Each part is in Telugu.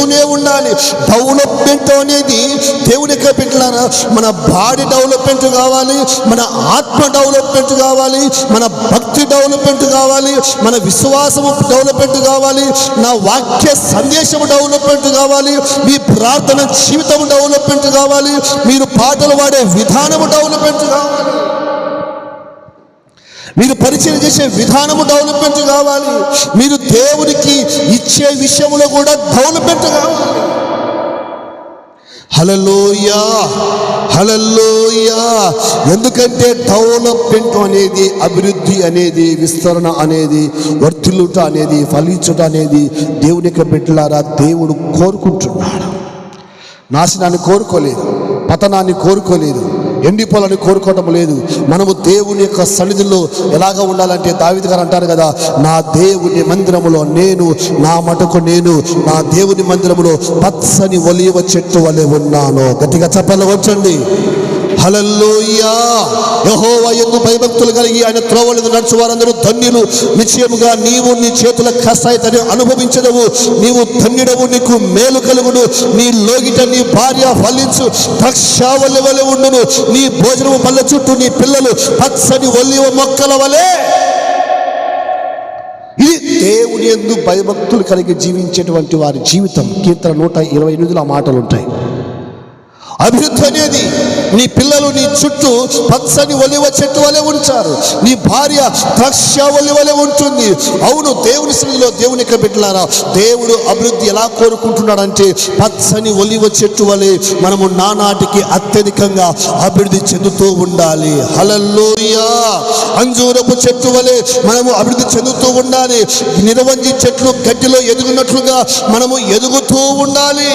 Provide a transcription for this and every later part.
పెరుగుతూనే ఉండాలి. డెవలప్మెంట్ అనేది దేవుని యొక్క బిడ్డలారా, మన బాడీ డెవలప్మెంట్ కావాలి, మన ఆత్మ డెవలప్మెంట్ కావాలి, మన భక్తి డెవలప్మెంట్ కావాలి, మన విశ్వాసము డెవలప్మెంట్ కావాలి, నా వాక్య సందేశము డెవలప్మెంట్ కావాలి, మీ ప్రార్థన జీవితం డెవలప్మెంట్ కావాలి, మీరు పాటలు పాడే విధానము డెవలప్మెంట్ కావాలి, మీరు పరిచయం చేసే విధానము డెవలప్మెంట్ కావాలి, మీరు దేవునికి ఇచ్చే విషయంలో కూడా డెవలప్మెంట్ కావాలి. హల్లెలూయా, హల్లెలూయా. ఎందుకంటే డెవలప్మెంట్ అనేది, అభివృద్ధి అనేది, విస్తరణ అనేది, వర్ధిల్లుట అనేది, ఫలించుట అనేది దేవుని యొక్క బిడ్డలారా దేవుడు కోరుకుంటున్నాడు. నాశనాన్ని కోరుకోలేదు, పతనాన్ని కోరుకోలేదు, ఎండిపోవాలని కోరుకోవటం లేదు. మనము దేవుని యొక్క సన్నిధిలో ఎలాగ ఉండాలంటే దావీదు గారు అంటారు కదా, నా దేవుని మందిరములో నేను, నా మటుకు నేను నా దేవుని మందిరములో పచ్చని ఒలీవ చెట్టు వలె ఉన్నాను. గట్టిగా చప్పట్లు కొట్టండి. హల్లెలూయా. యెహోవా యందు భయభక్తులు కలిగి ఆయన త్రోవలను నడుచు వారందరూ ధన్యులు. నిశ్చయముగా నీవు నీ చేతుల కష్టాయితని అనుభవించదవు. నీవు ధన్యుడవు, నీకు మేలు కలుగును. నీ లోగిట నీ భార్య ఫలించు ద్రాక్షావల్లి వలె ఉండును. నీ భోజనము పళ్ళ చుట్టూ నీ పిల్లలు పచ్చని ఒలీవ మొక్కల వలె. ఇది దేవుని యందు భయభక్తులు కలిగి జీవించేటువంటి వారి జీవితం. కీర్తన 128 మాటలు ఉంటాయి. అభివృద్ధి అనేది నీ పిల్లలు నీ చుట్టూ పచ్చని ఒలివ చెట్టు వలె ఉంచారు, నీ భార్య ద్రాక్షావల్లి వలె ఉంటుంది. అవును, దేవుని సన్నిధిలో దేవుని యొక్క బిడ్డలారా, దేవుడు అభివృద్ధి ఎలా కోరుకుంటున్నాడంటే పచ్చని ఒలివ చెట్టు వలె మనము నానాటికి అత్యధికంగా అభివృద్ధి చెందుతూ ఉండాలి. హల్లెలూయా. అంజూరపు చెట్టు వలె మనము అభివృద్ధి చెందుతూ ఉండాలి. నిరవంజి చెట్లు గడ్డిలో ఎదుగున్నట్లుగా మనము ఎదుగుతూ ఉండాలి.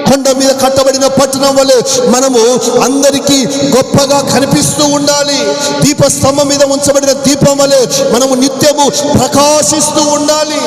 కొండ మీద కట్టబడిన పట్టణం వలె మనము అందరికీ గొప్పగా కనిపిస్తూ ఉండాలి. దీపస్తంభం మీద ఉంచబడిన దీపం వలె మనము నిత్యము ప్రకాశిస్తూ ఉండాలి.